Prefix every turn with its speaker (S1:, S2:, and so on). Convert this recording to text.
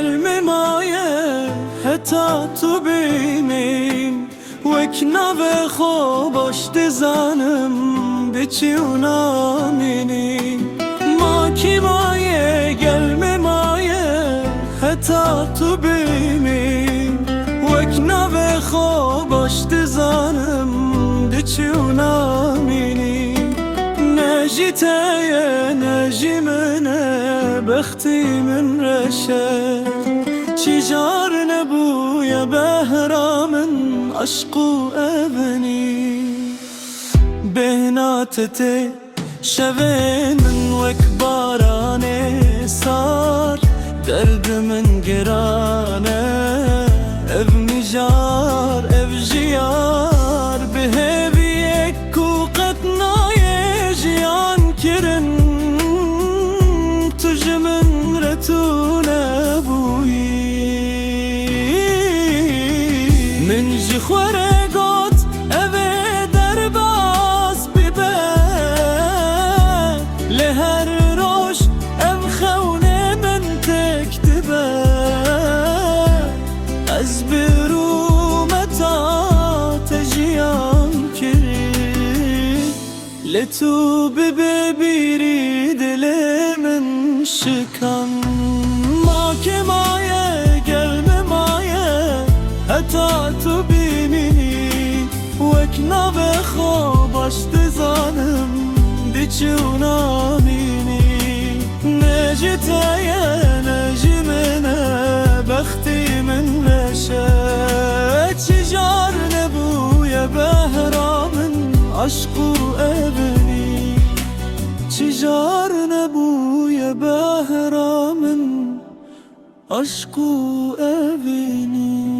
S1: gelme maye heta tu bimim وكنا بخو باش دزانم بچی اونامینی ما کی مایه gelme maye heta tu bimim وكنا بخو باش دزانم بچی اونامینی نجیتیه نجی منه بختی من رشه چی جار نبویا بهرامن عشق و ابنی بهناتته شوین من وک بارانه سار درد من گرانه ev میجار ev جیار به بیک و قطنای جیان کرن تج من رتونه بویی من جی خوره گوت اوه در باز بیبه لهر روش ام خونه من تکتبه از برومتا تجیان کری لتو ببیری دل من شکن ما که مایه gelme maye heta tu bimini وكنا بخو باش دزانم بچی اونامینی نجیتیه نجی منه بختی من بشه چی جار نبویا بهرامن عشق و ابنی چی جار نبویا بهرامن عشق و ابنی